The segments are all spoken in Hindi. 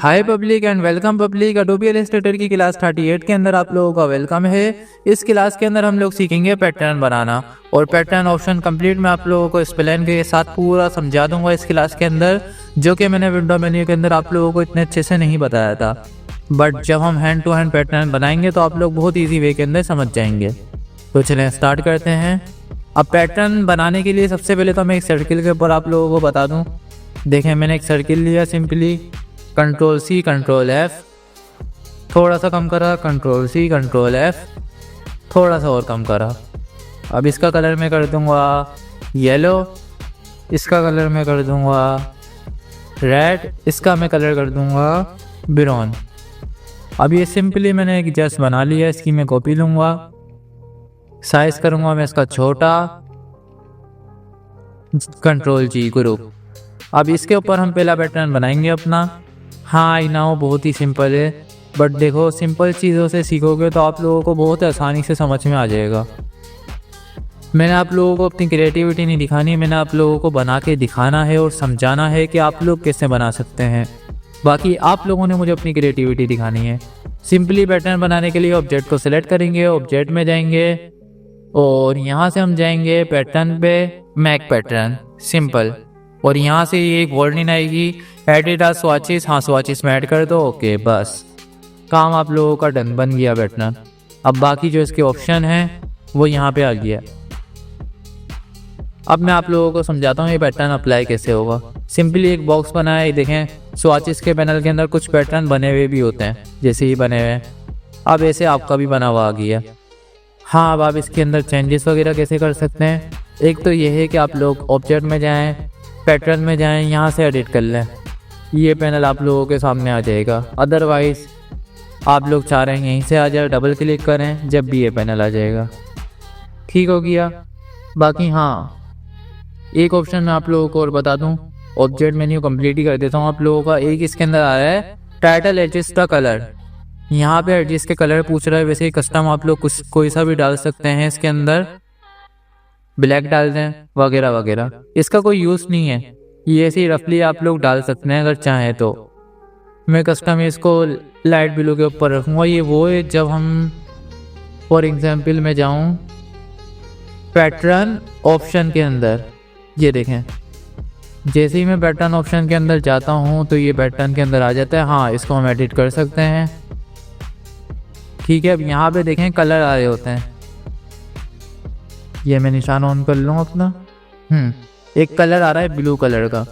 Hi public and welcome public. Adobe Illustrator की क्लास 38 के अंदर आप लोगों का वेलकम है। इस क्लास के अंदर हम लोग सीखेंगे पैटर्न बनाना और पैटर्न ऑप्शन कंप्लीट मैं आप लोगों को स्पेलिंग के साथ पूरा समझा दूंगा इस क्लास के अंदर, जो कि मैंने विंडो मेन्यू के अंदर आप लोगों को इतने अच्छे से नहीं बताया था। बट जब हम हैंड टू हैंड पैटर्न बनाएंगे तो आप लोग बहुत ईजी वे के अंदर समझ जाएंगे। तो चलें स्टार्ट करते हैं। अब पैटर्न बनाने के लिए सबसे पहले तो मैं एक सर्किल के ऊपर आप लोगों को बता दूं। देखें, मैंने एक सर्किल लिया, simply control C control F, थोड़ा सा कम करा, कंट्रोल सी कंट्रोल एफ, थोड़ा सा और कम करा। अब इसका कलर मैं कर दूंगा येलो, इसका कलर मैं कर दूंगा रेड, इसका मैं कलर कर दूंगा ब्राउन। अब ये सिंपली मैंने एक जस्ट बना लिया, इसकी मैं कॉपी लूँगा, साइज करूँगा मैं इसका छोटा, कंट्रोल जी ग्रुप। अब इसके ऊपर हम पहला पैटर्न बनाएंगे अपना। हाँ आई नो बहुत ही सिंपल है, बट देखो सिंपल चीज़ों से सीखोगे तो आप लोगों को बहुत आसानी से समझ में आ जाएगा। मैंने आप लोगों को अपनी क्रिएटिविटी नहीं दिखानी, मैंने आप लोगों को बना के दिखाना है और समझाना है कि आप लोग कैसे बना सकते हैं। बाकी आप लोगों ने मुझे अपनी क्रिएटिविटी दिखानी है। सिंपली पैटर्न बनाने के लिए ऑब्जेक्ट को सिलेक्ट करेंगे, ऑब्जेक्ट में जाएंगे और यहाँ से हम जाएंगे पैटर्न पे, मैक पैटर्न सिंपल, और यहाँ से ये एक वार्निंग आएगी एडिट एज स्वॉचेस। हाँ स्वॉचेस में ऐड कर दो, ओके बस काम आप लोगों का डन, बन गया पैटर्न। अब बाकी जो इसके ऑप्शन हैं वो यहाँ पे आ गया। अब मैं आप लोगों को समझाता हूँ ये पैटर्न अप्लाई कैसे होगा। सिंपली एक बॉक्स बनाया है, देखें स्वॉचेस के पैनल के अंदर कुछ पैटर्न बने हुए भी होते हैं, जैसे ही बने हुए हैं। अब ऐसे आपका भी बना हुआ आ गया। हाँ अब आप इसके अंदर चेंजेस वगैरह कैसे कर सकते हैं, एक तो ये है कि आप लोग ऑब्जेक्ट में जाएं, पैटर्न में जाएं, यहाँ से एडिट कर लें, ये पैनल आप लोगों के सामने आ जाएगा। अदरवाइज़ आप लोग चाह रहे हैं यहीं से आ जाए, डबल क्लिक करें, जब भी ये पैनल आ जाएगा। ठीक हो गया। बाकी हाँ एक ऑप्शन मैं आप लोगों को और बता दूं, ऑब्जेक्ट मेन्यू कंप्लीट ही कर देता हूँ आप लोगों का। एक इसके अंदर आ रहा है टाइटल एडजस्ट का कलर, यहाँ पे एडजस्ट के कलर पूछ रहा है। वैसे ही कस्टम आप लोग कुछ कोई सा भी डाल सकते हैं इसके अंदर, ब्लैक डाल दें वगैरह वगैरह, इसका कोई यूज़ नहीं है, ये ऐसे ही रफली आप लोग डाल सकते हैं अगर चाहें तो। मैं कस्टम इसको लाइट ब्लू के ऊपर रखूँगा। ये वो है जब हम फॉर एग्जांपल मैं जाऊँ पैटर्न ऑप्शन के अंदर, ये देखें जैसे ही मैं पैटर्न ऑप्शन के अंदर जाता हूँ तो ये पैटर्न के अंदर आ जाता है। हाँ इसको हम एडिट कर सकते हैं, ठीक है। अब यहाँ पे देखें कलर आ रहे होते हैं, ये मैं निशान ऑन कर लूँ अपना। एक कलर आ रहा है ब्लू कलर का,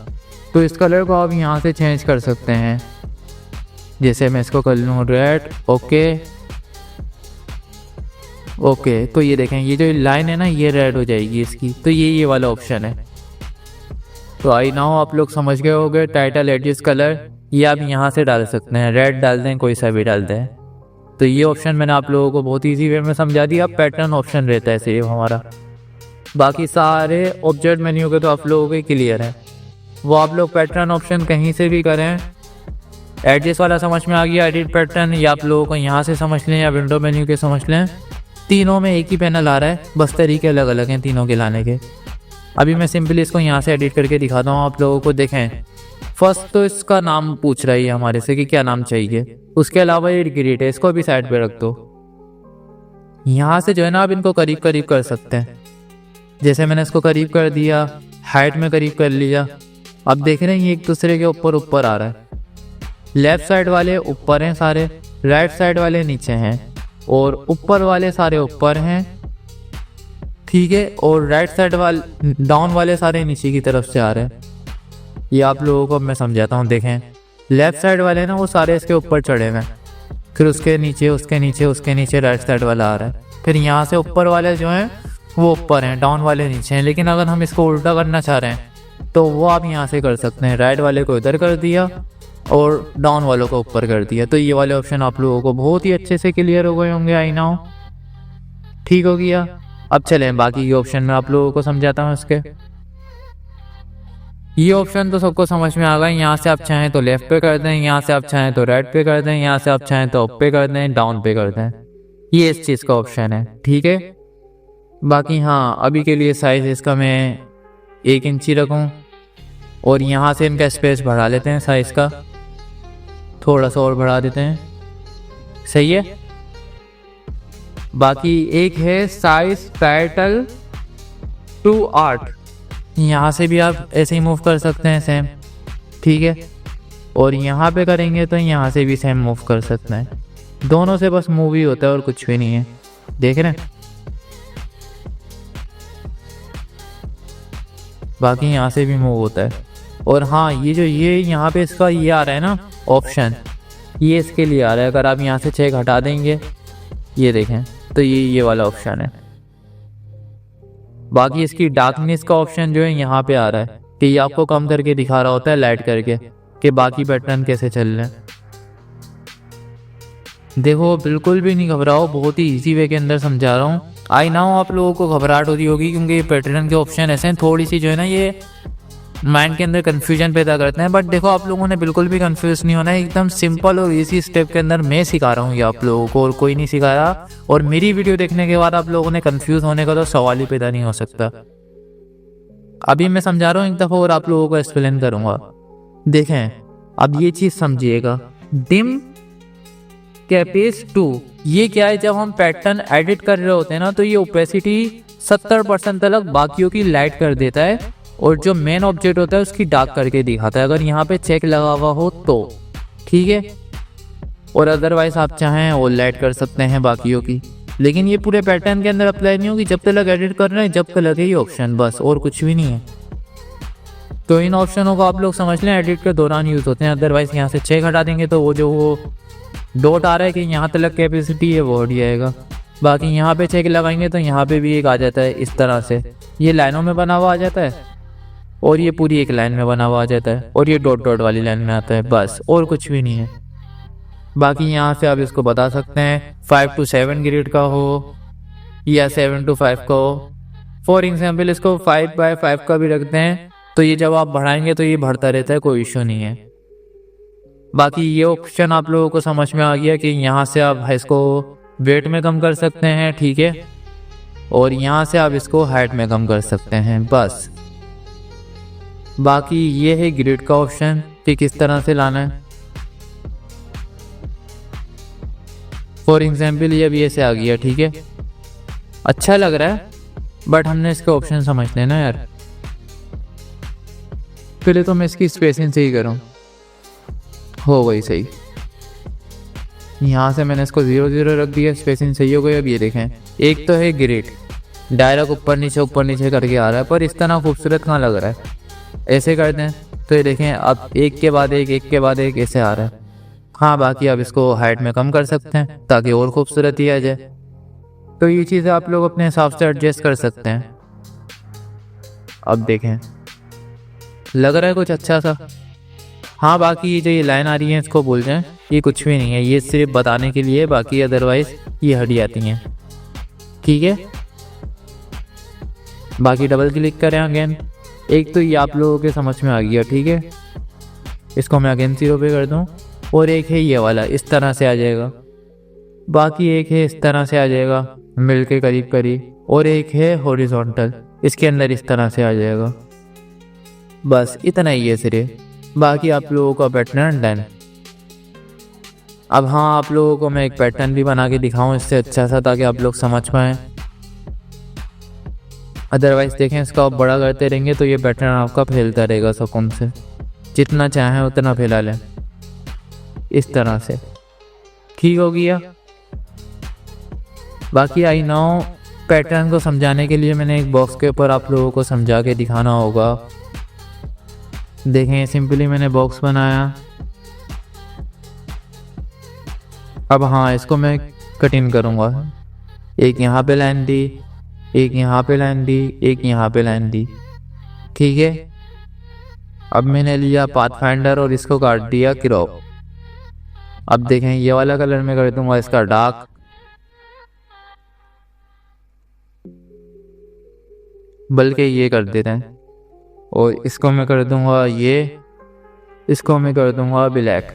तो इस कलर को आप यहाँ से चेंज कर सकते हैं। जैसे मैं इसको कर लूँ रेड, ओके तो ये देखें ये जो लाइन है ना ये रेड हो जाएगी इसकी, तो ये वाला ऑप्शन है। तो आई नाउ आप लोग समझ गए होंगे टाइटल एडजस्ट कलर, ये आप यहाँ से डाल सकते हैं, रेड डाल दें, कोई सा भी डाल दें। तो ये ऑप्शन मैंने आप लोगों को बहुत इजी वे में समझा दिया। अब पैटर्न ऑप्शन रहता है सेव हमारा। बाकी सारे ऑब्जेक्ट मेन्यू के तो आप लोगों के क्लियर है, वो आप लोग पैटर्न ऑप्शन कहीं से भी करें। एडजस्ट वाला समझ में आ गया, एडिट पैटर्न, या आप लोगों को यहाँ से समझ लें या विंडो मेन्यू के समझ लें, तीनों में एक ही पैनल आ रहा है, बस तरीके अलग अलग हैं तीनों के लाने के। अभी मैं सिंपली इसको यहाँ से एडिट करके दिखाता हूँ आप लोगों को। देखें फर्स्ट तो इसका नाम पूछ रही है हमारे से कि क्या नाम चाहिए, उसके अलावा ये ग्रिड है, इसको भी साइड पे रख दो। यहाँ से जो है ना आप इनको करीब करीब कर सकते हैं, जैसे मैंने इसको करीब कर दिया, हाइट में करीब कर लिया। अब देख रहे हैं ये एक दूसरे के ऊपर ऊपर आ रहा है, लेफ्ट साइड वाले ऊपर हैं सारे, राइट साइड वाले नीचे हैं, और ऊपर वाले सारे ऊपर हैं, ठीक है, और राइट साइड वाले डाउन वाले सारे नीचे की तरफ से आ रहे हैं। ये आप लोगों को मैं समझाता हूँ। देखें लेफ्ट साइड वाले ना वो सारे इसके ऊपर चढ़े हुए हैं, फिर उसके नीचे उसके नीचे उसके नीचे राइट साइड वाला आ रहा है, फिर यहाँ से ऊपर वाले जो हैं वो ऊपर हैं, डाउन वाले नीचे हैं। लेकिन अगर हम इसको उल्टा करना चाह रहे हैं तो वो आप यहाँ से कर सकते हैं, राइट वाले को इधर कर दिया और डाउन वालों को ऊपर कर दिया। तो ये वाले ऑप्शन आप लोगों को बहुत ही अच्छे से क्लियर हो गए होंगे, आई नाउ ठीक हो गया। अब चलें बाकी ये ऑप्शन मैं आप लोगों को समझाता हूँ। इसके ये ऑप्शन तो सबको समझ में आ गए। यहाँ से आप चाहें तो लेफ्ट पे कर दें, यहाँ से आप चाहें तो राइट पे कर दें, यहाँ से आप चाहें तो अप पे कर दें, डाउन पे कर दें, ये इस चीज़ का ऑप्शन है, ठीक है। बाकी हाँ अभी के लिए साइज इसका मैं 1 इंच ही रखूँ और यहाँ से इनका स्पेस बढ़ा लेते हैं साइज़ का, थोड़ा सा और बढ़ा देते हैं, सही है। बाकी एक है साइज टाइटल टू 8, यहाँ से भी आप ऐसे ही मूव कर सकते हैं सेम, ठीक है। और यहाँ पे करेंगे तो यहाँ से भी सेम मूव कर सकते हैं, दोनों से बस मूव ही होता है और कुछ भी नहीं है, देख रहे हैं। बाकी यहाँ से भी मूव होता है। और हाँ, ये जो ये यहाँ पे इसका ये आ रहा है ना ऑप्शन, ये इसके लिए आ रहा है। अगर आप यहाँ से चेक हटा देंगे, ये देखें, तो ये वाला ऑप्शन है। बाकी इसकी डार्कनेस का ऑप्शन जो है यहाँ पे आ रहा है कि ये आपको कम करके दिखा रहा होता है लाइट करके, कि बाकी पैटर्न कैसे चल रहे हैं। देखो बिल्कुल भी नहीं घबराओ, बहुत ही इजी वे के अंदर समझा रहा हूँ। आई नाउ आप लोगों को घबराहट हो रही होगी क्योंकि ये पैटर्न के ऑप्शन ऐसे हैं, थोड़ी सी जो है ना ये माइंड के अंदर कंफ्यूजन पैदा करते हैं। बट देखो आप लोगों ने बिल्कुल भी कंफ्यूज नहीं होना है, एकदम सिंपल और इजी स्टेप के अंदर मैं सिखा रहा हूँ ये आप लोगों को, और कोई नहीं सिखा रहा। और मेरी वीडियो देखने के बाद आप लोगों ने कंफ्यूज होने का तो सवाल ही पैदा नहीं हो सकता। अभी मैं समझा रहा हूँ, एक दफ़ा और आप लोगों को एक्सप्लेन करूँगा। देखें अब ये चीज़ समझिएगा, डिम कैपेस 2 ये क्या है, जब हम पैटर्न एडिट कर रहे होते हैं ना तो ये ओपेसिटी 70% तक बाकियों की लाइट कर देता है, और जो मेन ऑब्जेक्ट होता है उसकी डार्क करके दिखाता है, अगर यहाँ पे चेक लगा हुआ हो तो, ठीक है। और अदरवाइज आप चाहें वो लाइट कर सकते हैं बाकियों की, लेकिन ये पूरे पैटर्न के अंदर अप्लाई नहीं होगी जब तक एडिट कर रहे हैं, जब तक लगे ये ऑप्शन, बस और कुछ भी नहीं है। तो इन ऑप्शनों को आप लोग समझ लें, एडिट के दौरान यूज़ होते हैं। अदरवाइज यहाँ से चेक हटा देंगे तो वो डॉट आ रहा है कि यहाँ तक कैपेसिटी है वो हट जाएगा। बाकी यहाँ पे चेक लगाएंगे तो यहाँ पे भी एक आ जाता है इस तरह से, ये लाइनों में बना हुआ आ जाता है, और ये पूरी एक लाइन में बना हुआ आ जाता है, और ये डॉट डॉट वाली लाइन में आता है, बस और कुछ भी नहीं है। बाकी यहाँ से आप इसको बता सकते हैं 5 to 7 ग्रेड का हो या 7 to 5 का हो। फॉर एग्जाम्पल इसको 5/5 का भी रखते हैं, तो ये जब आप बढ़ाएंगे तो ये बढ़ता रहता है, कोई इशू नहीं है। बाकी ये ऑप्शन आप लोगों को समझ में आ गया कि यहाँ से आप इसको वेट में कम कर सकते हैं, ठीक है, और यहाँ से आप इसको हाइट में कम कर सकते हैं, बस। बाकी ये है ग्रिड का ऑप्शन कि किस तरह से लाना है। फॉर एग्जाम्पल ये अभी ऐसे आ गया, ठीक है, अच्छा लग रहा है, बट हमने इसके ऑप्शन समझ लेना यार। पहले तो मैं इसकी स्पेसिंग सही करूँ, हो गई सही। यहाँ से मैंने इसको 0 0 रख दिया, स्पेसिंग सही हो गई। अब ये देखें, एक तो है ग्रिड डायरेक्ट ऊपर नीचे करके आ रहा है, पर इस तरह खूबसूरत कहाँ लग रहा है। ऐसे करते हैं तो ये देखें, अब एक के बाद एक ऐसे आ रहा है। हाँ, बाकी आप इसको हाइट में कम कर सकते हैं ताकि और खूबसूरती आ जाए। तो ये चीज़ें आप लोग अपने हिसाब से एडजस्ट कर सकते हैं। अब देखें, लग रहा है कुछ अच्छा सा। हाँ, बाकी ये जो ये लाइन आ रही है इसको बोल जाएं, ये कुछ भी नहीं है, ये सिर्फ बताने के लिए, बाकी अदरवाइज ये हट जाती हैं, ठीक है। बाकी डबल क्लिक करें अगेन, एक तो ये आप लोगों के समझ में आ गया, ठीक है। इसको मैं अगेन 0 पे कर दूँ, और एक है ये वाला, इस तरह से आ जाएगा। बाकी एक है इस तरह से आ जाएगा मिल के करीब करीब, और एक है हॉरिजॉन्टल, इसके अंदर इस तरह से आ जाएगा। बस इतना ही है सिर्फ, बाकी आप लोगों का पैटर्न डन। अब हाँ, आप लोगों को मैं एक पैटर्न भी बना के दिखाऊं इससे अच्छा सा, ताकि आप लोग समझ पाएँ। अदरवाइज देखें, इसका आप बड़ा करते रहेंगे तो ये पैटर्न आपका फैलता रहेगा सुकून से, जितना चाहें उतना फैला लें, इस तरह से, ठीक हो गया। बाकी आई नाउ पैटर्न को समझाने के लिए मैंने एक बॉक्स के ऊपर आप लोगों को समझा के दिखाना होगा। देखें, सिंपली मैंने बॉक्स बनाया। अब हाँ, इसको मैं कटिंग करूँगा, एक यहाँ पे लाइन दी, एक यहाँ पे लाइन दी, एक यहाँ पे लाइन दी, ठीक है। अब मैंने लिया पाथफाइंडर और इसको काट दिया क्रॉप। अब देखें, ये वाला कलर मैं कर दूंगा इसका डार्क, बल्कि ये कर देते हैं, और इसको मैं कर दूंगा इसको मैं कर दूंगा ब्लैक।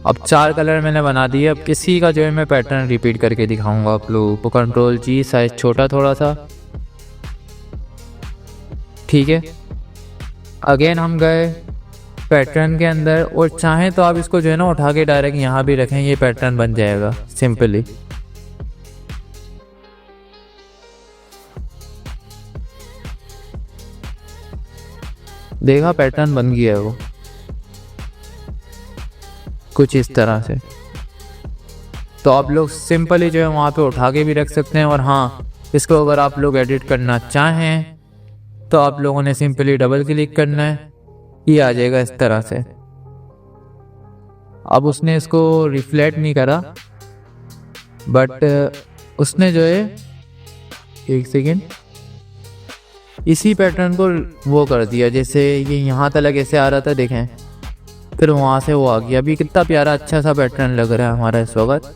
अब 4 कलर मैंने बना दिए। अब किसी का जो है मैं पैटर्न रिपीट करके दिखाऊंगा आप लोगों को। कंट्रोल G, साइज छोटा थोड़ा सा, ठीक है। अगेन हम गए पैटर्न के अंदर, और चाहें तो आप इसको जो है ना उठा के डायरेक्ट यहाँ भी रखें, ये पैटर्न बन जाएगा सिंपली। देखा, पैटर्न बन गया है वो कुछ इस तरह से। तो आप लोग सिंपली जो है वहाँ पे उठा के भी रख सकते हैं। और हाँ, इसको अगर आप लोग एडिट करना चाहें तो आप लोगों ने सिंपली डबल क्लिक करना है, ये आ जाएगा इस तरह से। अब उसने इसको रिफ्लेक्ट नहीं करा, बट उसने जो है, एक सेकेंड, इसी पैटर्न को वो कर दिया, जैसे ये यहाँ तक ऐसे आ रहा था, देखें, फिर वहाँ से वो आ गया। अभी कितना प्यारा अच्छा सा पैटर्न लग रहा है हमारा इस वक्त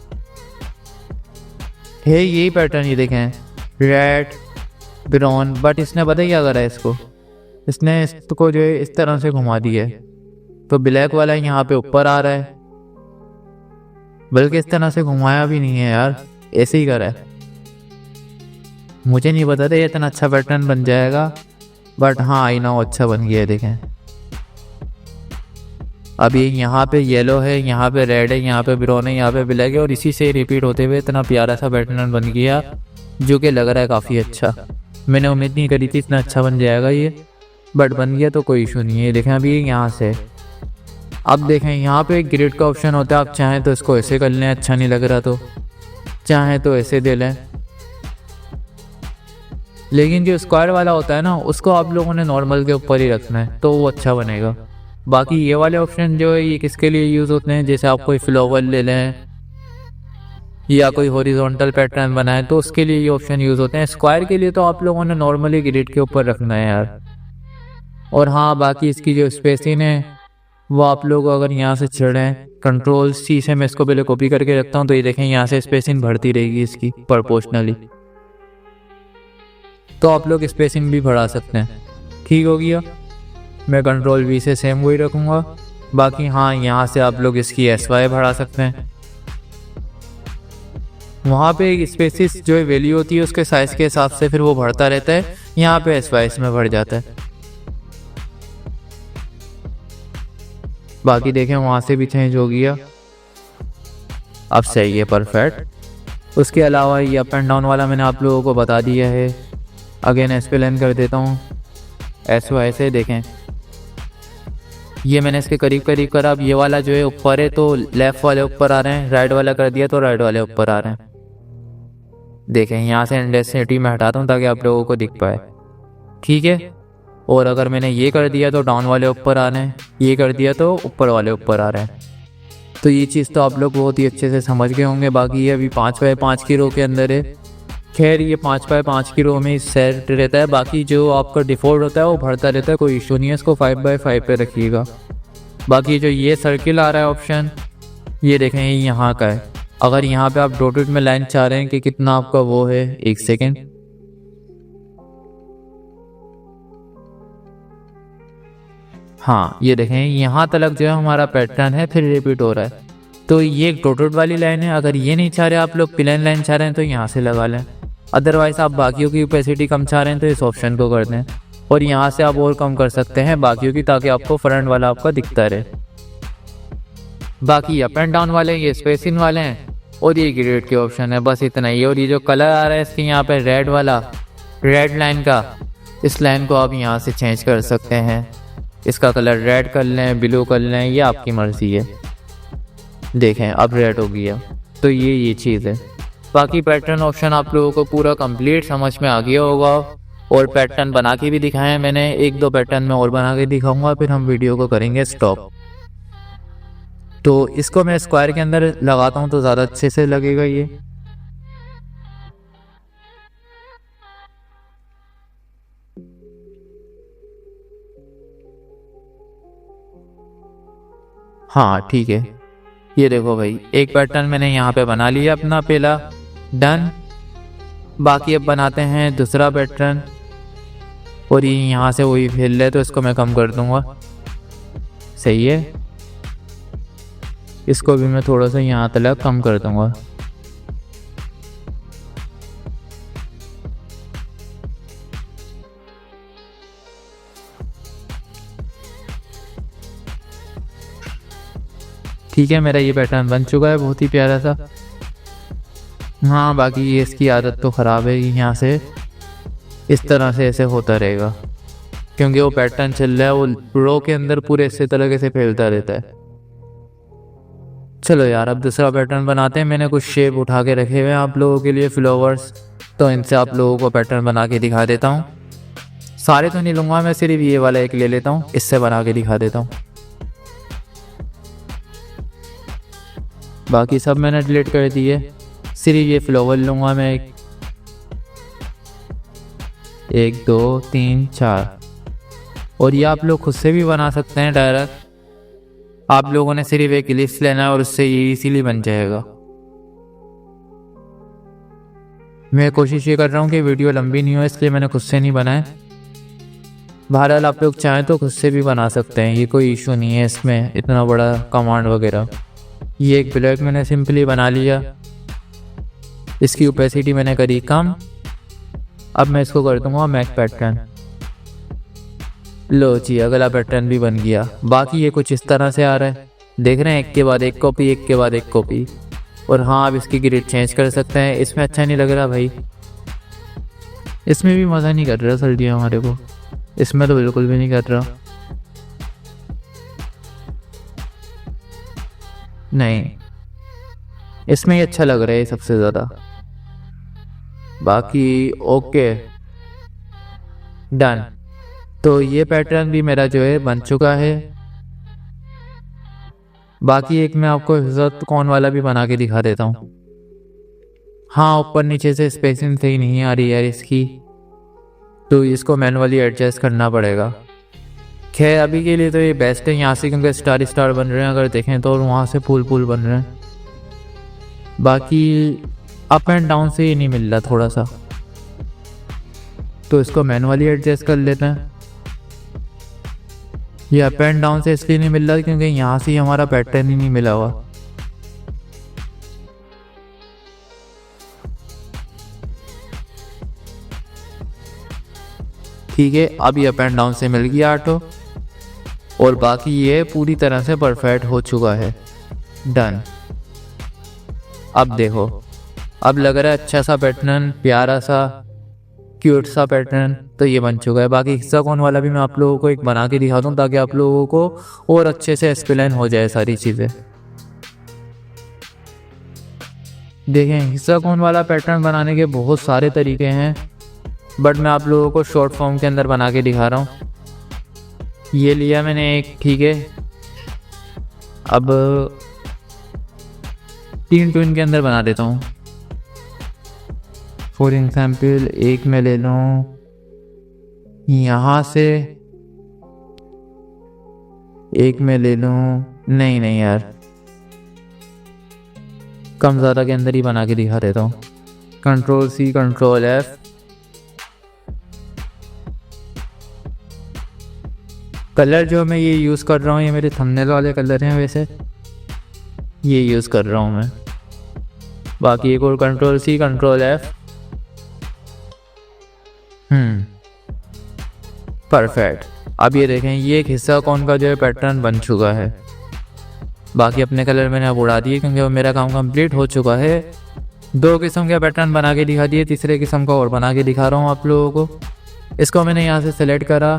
है। यही पैटर्न, ये देखें, रेड ब्राउन, बट इसने पता क्या करा है, इसने इसको जो है इस तरह से घुमा दिया है। तो ब्लैक वाला यहाँ पे ऊपर आ रहा है, बल्कि इस तरह से घुमाया भी नहीं है यार, ऐसे ही करा है। मुझे नहीं पता था ये इतना अच्छा पैटर्न बन जाएगा, बट हाँ, आई नो अच्छा बन गया है। देखें, अभी यहाँ पे येलो है, यहाँ पे रेड है, यहाँ पे ब्राउन है, यहाँ पे ब्लैक है, और इसी से रिपीट होते हुए इतना प्यारा सा पैटर्न बन गया, जो कि लग रहा है काफ़ी अच्छा। मैंने उम्मीद नहीं करी थी इतना अच्छा बन जाएगा ये, बट बन गया तो कोई इशू नहीं है। देखें, अभी यहाँ से अब देखें, यहाँ पे ग्रिड का ऑप्शन होता है। आप चाहें तो इसको ऐसे कर लें, अच्छा नहीं लग रहा तो चाहें तो ऐसे दे लें, लेकिन जो स्क्वायर वाला होता है ना, उसको आप लोगों ने नॉर्मल के ऊपर ही रखना है, तो वो अच्छा बनेगा। बाकी ये वाले ऑप्शन जो है, ये किसके लिए यूज़ होते हैं, जैसे आप कोई फ्लावर ले लें या कोई हॉरिजॉन्टल पैटर्न बनाए, तो उसके लिए ये ऑप्शन यूज़ होते हैं। स्क्वायर के लिए तो आप लोगों ने नॉर्मली ग्रिड के ऊपर रखना है यार। और हाँ, बाकी इसकी जो स्पेसिंग है वो आप लोग अगर यहाँ से चढ़ें, कंट्रोल सी से मैं इसको पहले कॉपी करके रखता हूँ, तो ये देखें, यहाँ से स्पेसिंग बढ़ती रहेगी इसकी प्रोपोर्शनली। तो आप लोग स्पेसिंग भी बढ़ा सकते हैं, ठीक हो गया। मैं कंट्रोल वी से सेम वही रखूँगा। बाकी हाँ, यहाँ से आप लोग इसकी SY बढ़ा सकते हैं। वहाँ पे एक स्पेसिस जो वैल्यू होती है उसके साइज़ के हिसाब से फिर वो बढ़ता रहता है, यहाँ पे SY इसमें बढ़ जाता है। बाकी देखें, वहाँ से भी चेंज हो गया, अब सही है, परफेक्ट। उसके अलावा ये अप एंड डाउन वाला मैंने आप लोगों को बता दिया है। अगेन एक्सप्लेन कर देता हूँ। SY से देखें, ये मैंने इसके करीब करीब करा। अब ये वाला जो है ऊपर है तो लेफ़्ट वाले ऊपर आ रहे हैं, राइट वाला कर दिया तो राइट वाले ऊपर आ रहे हैं। देखें, यहाँ से इंटेंसिटी में हटाता हूँ ताकि आप लोगों को दिख पाए, ठीक है। और अगर मैंने ये कर दिया तो डाउन वाले ऊपर आ रहे हैं, ये कर दिया तो ऊपर वाले ऊपर आ रहे हैं। तो ये चीज़ तो आप लोग बहुत ही अच्छे से समझ गए होंगे। बाकी ये अभी 5x5 की रो के अंदर है। खैर, ये 5x5 की रो में सेट रहता है। बाकी जो आपका डिफ़ॉल्ट होता है वो बढ़ता रहता है, कोई इशू नहीं है। इसको 5x5 पे रखिएगा। बाकी जो ये सर्किल आ रहा है ऑप्शन, ये देखें, ये यहाँ का है। अगर यहाँ पे आप डॉटेड में लाइन चाह रहे हैं कि कितना आपका वो है, एक सेकेंड, हाँ, ये देखें, यहाँ तक जो है हमारा पैटर्न है, फिर रिपीट हो रहा है। तो ये एक डॉटेड वाली लाइन है। अगर ये नहीं चाह रहे आप लोग, प्लेन लाइन चाह रहे हैं, तो यहाँ से लगा लें। अदरवाइज़ आप बाकियों की ओपेसिटी कम चाह रहे हैं तो इस ऑप्शन को कर दें, और यहाँ से आप और कम कर सकते हैं बाकियों की, ताकि आपको फ्रंट वाला आपका दिखता रहे। बाकी अप एंड डाउन वाले ये स्पेसिंग वाले हैं, और ये ग्रेड के ऑप्शन है, बस इतना ही। और ये जो कलर आ रहा है इसके यहाँ पे रेड वाला, रेड लाइन का, इस लाइन को आप यहाँ से चेंज कर सकते हैं। इसका कलर रेड कर लें, ब्लू कर लें, ये आपकी मर्ज़ी है। देखें, अब रेड हो गया। तो ये चीज़ है। बाकी पैटर्न ऑप्शन आप लोगों को पूरा कंप्लीट समझ में आ गया होगा, और पैटर्न बना के भी दिखाए हैं मैंने। 1-2 पैटर्न में और बना के दिखाऊंगा, फिर हम वीडियो को करेंगे स्टॉप। तो इसको मैं स्क्वायर के अंदर लगाता हूँ तो ज़्यादा अच्छे से लगेगा ये। हाँ, ठीक है। ये देखो भाई, एक पैटर्न मैंने यहाँ पे बना लिया अपना पहला, डन। बाकी अब बनाते हैं दूसरा पैटर्न, और ये यहाँ से वही फैल रहा है तो इसको मैं कम कर दूँगा, सही है। इसको भी मैं थोड़ा सा यहाँ तक कम कर दूँगा। ठीक है, मेरा ये पैटर्न बन चुका है बहुत ही प्यारा सा। हाँ, बाकी ये इसकी आदत तो ख़राब है, यहाँ से इस तरह से ऐसे होता रहेगा, क्योंकि वो पैटर्न चल रहा है, वो रो के अंदर पूरे इसी तरीके से फैलता रहता है। चलो यार, अब दूसरा पैटर्न बनाते हैं। मैंने कुछ शेप उठा के रखे हुए हैं आप लोगों के लिए, फ्लावर्स, तो इनसे आप लोगों को पैटर्न बना के दिखा देता हूँ। सारे तो नहीं लूँगा मैं, सिर्फ ये वाला एक ले लेता हूँ, इससे बना के दिखा देता हूँ। बाकी सब मैंने डिलीट कर दिए, सिर्फ ये फ्लावर लूँगा मैं। 1 2 3 4, और ये आप लोग खुद से भी बना सकते हैं डायरेक्ट। आप लोगों ने सिर्फ एक लिस्ट लेना है और उससे ये इजीली बन जाएगा। मैं कोशिश ये कर रहा हूँ कि वीडियो लंबी नहीं हो, इसलिए मैंने खुद से नहीं बनाया। बहरहाल आप लोग चाहें तो खुद से भी बना सकते हैं, ये कोई इशू नहीं है इसमें, इतना बड़ा कमांड वगैरह। ये एक ब्लैक मैंने सिंपली बना लिया, इसकी ओपेसिटी मैंने करी कम। अब मैं इसको कर दूंगा मैक पैटर्न। लो जी, अगला पैटर्न भी बन गया। बाकी ये कुछ इस तरह से आ रहा है, देख रहे हैं, एक के बाद एक कॉपी, एक के बाद एक कॉपी। और हाँ, अब इसकी ग्रिड चेंज कर सकते हैं। इसमें अच्छा नहीं लग रहा भाई, इसमें भी मज़ा नहीं कर रहा सर्दियाँ हमारे को, इसमें तो बिल्कुल भी नहीं कर रहा। नहीं, इसमें ही अच्छा लग रहा है सबसे ज़्यादा। बाकी ओके, डन। तो ये पैटर्न भी मेरा जो है बन चुका है। बाकी एक मैं आपको इज्जत कौन वाला भी बना के दिखा देता हूँ। हाँ, ऊपर नीचे से स्पेसिंग सही नहीं आ रही यार इसकी, तो इसको मैनुअली एडजस्ट करना पड़ेगा। खैर अभी के लिए तो ये बेस्ट है यहाँ से, क्योंकि स्टार स्टार बन रहे हैं अगर देखें तो, और वहाँ से फूल फूल बन रहे हैं। बाकी अप एंड डाउन से ही नहीं मिल रहा थोड़ा सा, तो इसको मैनुअली एडजस्ट कर लेते हैं। ये अप एंड डाउन से इसलिए नहीं मिल रहा क्योंकि यहाँ से ही हमारा पैटर्न ही नहीं मिला हुआ। ठीक है, अब ये अप एंड डाउन से मिल गया ऑटो, और बाकी ये पूरी तरह से परफेक्ट हो चुका है। डन। अब देखो, अब लग रहा है अच्छा सा पैटर्न, प्यारा सा क्यूट सा पैटर्न, तो ये बन चुका है। बाकी हिस्सा कौन वाला भी मैं आप लोगों को एक बना के दिखा दूँ, ताकि आप लोगों को और अच्छे से एक्सप्लेन हो जाए सारी चीज़ें। देखें, हिस्सा कौन वाला पैटर्न बनाने के बहुत सारे तरीके हैं, बट मैं आप लोगों को शॉर्ट फॉर्म के अंदर बना के दिखा रहा हूँ। ये लिया मैंने एक, ठीक है। अब 3 ट्विन के अंदर बना देता हूँ। फॉर एग्जाम्पल एक मैं ले लूँ यहाँ से, एक मैं ले लूँ, नहीं यार, कम ज़्यादा के अंदर ही बना के दिखा देता हूँ। Ctrl+C Ctrl+F, कलर जो मैं ये यूज़ कर रहा हूँ, ये मेरे थंबनेल वाले कलर हैं, वैसे ये यूज़ कर रहा हूँ मैं। बाकी एक और Ctrl+C Ctrl+F, परफेक्ट। अब ये देखें, ये एक हिस्सा कौन का जो है पैटर्न बन चुका है। बाकी अपने कलर मैंने अब उड़ा दिए, क्योंकि वो मेरा काम कंप्लीट हो चुका है। 2 किस्म के पैटर्न बना के दिखा दिए, तीसरे किस्म का और बना के दिखा रहा हूँ आप लोगों को। इसको मैंने यहाँ से सेलेक्ट करा,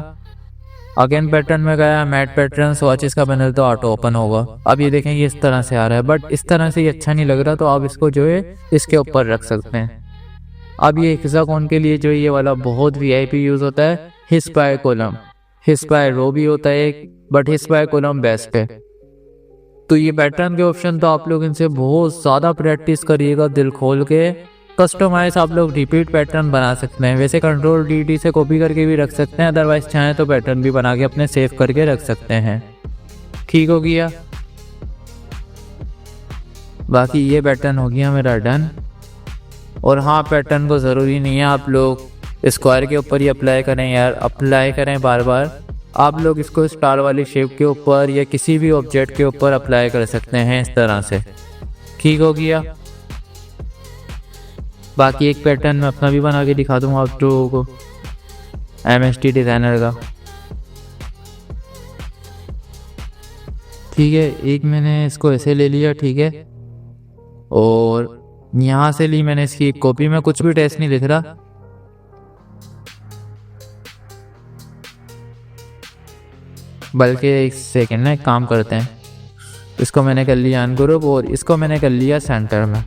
अगेन पैटर्न में गया, मैट पैटर्न, स्वॉचेस का पैनल, तो ऑटो ओपन होगा। अब ये देखें, ये इस तरह से आ रहा है, बट इस तरह से ये अच्छा नहीं लग रहा, तो आप इसको जो है इसके ऊपर रख सकते हैं। अब ये हेक्सागोन के लिए जो ये वाला बहुत वीआईपी यूज़ होता है, हिस बाय कॉलम, हिस बाय रो भी होता है, but his by column best है। तो ये पैटर्न के ऑप्शन तो आप लोग इनसे बहुत ज़्यादा प्रैक्टिस करिएगा दिल खोल के। कस्टमाइज आप लोग रिपीट पैटर्न बना सकते हैं, वैसे Ctrl+D से कॉपी करके भी रख सकते हैं, अदरवाइज चाहें तो पैटर्न भी बना के अपने सेव करके रख सकते हैं। ठीक हो गया। बाकी ये पैटर्न हो गया मेरा डन। और हाँ, पैटर्न को ज़रूरी नहीं है आप लोग स्क्वायर के ऊपर ही अप्लाई करें यार, अप्लाई करें बार बार। आप लोग इसको स्टार वाली शेप के ऊपर या किसी भी ऑब्जेक्ट के ऊपर अप्लाई कर सकते हैं इस तरह से। ठीक हो गया। बाकी एक पैटर्न मैं अपना भी बना के दिखा दूँगा आप लोगों को, MST डिज़ाइनर का। ठीक है, एक मैंने इसको ऐसे ले लिया, ठीक है, और यहाँ से ली मैंने इसकी एक कॉपी में कुछ भी टेस्ट नहीं लिख रहा, बल्कि एक सेकेंड ना एक काम करते हैं, इसको मैंने कर लिया अनग्रुप और इसको मैंने कर लिया सेंटर में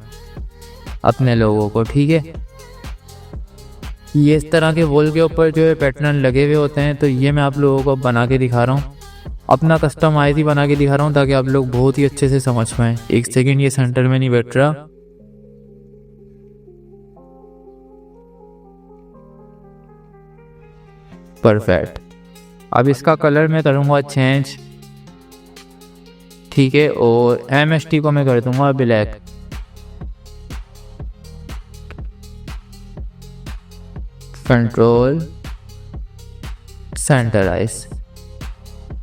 अपने लोगों को। ठीक है, ये इस तरह के वॉल के ऊपर जो है पैटर्न लगे हुए होते हैं, तो ये मैं आप लोगों को बना के दिखा रहा हूँ, अपना कस्टमाइज ही बना के दिखा रहा हूँ ताकि आप लोग बहुत ही अच्छे से समझ पाएँ। एक सेकेंड, ये सेंटर में नहीं बैठ रहा, परफेक्ट। अब इसका कलर मैं करूँगा चेंज, ठीक है, और MST को मैं कर दूंगा ब्लैक। कंट्रोल सेंटराइज,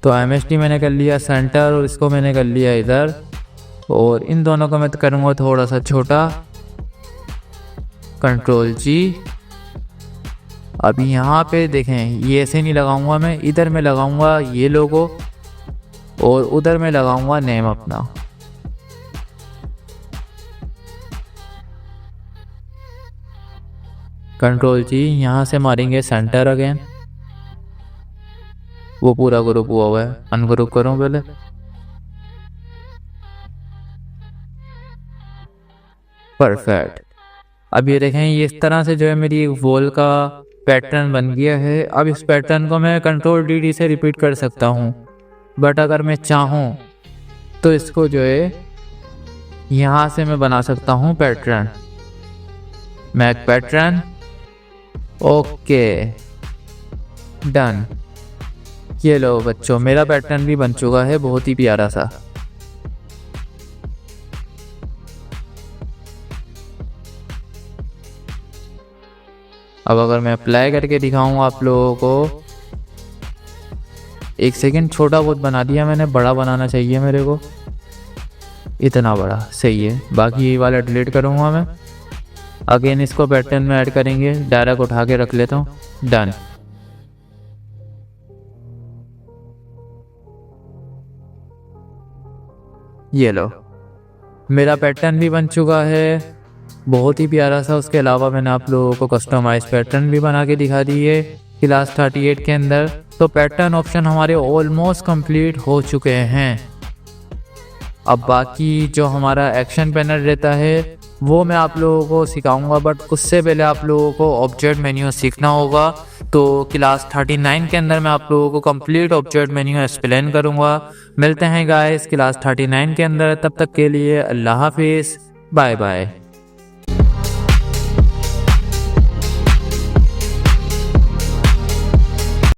तो MST मैंने कर लिया सेंटर और इसको मैंने कर लिया इधर, और इन दोनों को मैं करूँगा थोड़ा सा छोटा, कंट्रोल G। अभी यहाँ पे देखें, ये ऐसे नहीं लगाऊंगा मैं, इधर मैं लगाऊंगा ये लोगो और उधर मैं लगाऊंगा नेम अपना। कंट्रोल G, यहाँ से मारेंगे सेंटर अगेन, वो पूरा ग्रुप हुआ है, अनग्रुप करूँ पहले, परफेक्ट। अब ये देखें, ये इस तरह से जो है मेरी एक वॉल का पैटर्न बन गया है। अब इस पैटर्न को मैं कंट्रोल DD से रिपीट कर सकता हूँ, बट अगर मैं चाहूँ तो इसको जो है यहाँ से मैं बना सकता हूँ pattern, make pattern, okay done. ये लो बच्चों, मेरा पैटर्न भी बन चुका है, बहुत ही प्यारा सा। अब अगर मैं अप्लाई करके दिखाऊँ आप लोगों को, एक सेकेंड, छोटा बहुत बना दिया मैंने, बड़ा बनाना चाहिए मेरे को, इतना बड़ा सही है। बाकी ये वाला डिलीट करूँगा मैं, अगेन इसको पैटर्न में ऐड करेंगे, डायरेक्ट उठा के रख लेता हूँ, डन। ये लो, मेरा पैटर्न भी बन चुका है, बहुत ही प्यारा सा। उसके अलावा मैंने आप लोगों को कस्टमाइज पैटर्न भी बना के दिखा दी है क्लास 38 के अंदर। तो पैटर्न ऑप्शन हमारे ऑलमोस्ट कंप्लीट हो चुके हैं। अब बाकी जो हमारा एक्शन पैनल रहता है वो मैं आप लोगों को सिखाऊंगा, बट उससे पहले आप लोगों को ऑब्जेक्ट मेन्यू सीखना होगा। तो क्लास 39 के अंदर मैं आप लोगों को कंप्लीट ऑब्जेक्ट मेन्यू एक्सप्लेन करूंगा। मिलते हैं गाइस क्लास 39 के अंदर, तब तक के लिए अल्लाह हाफिज़, बाय बाय।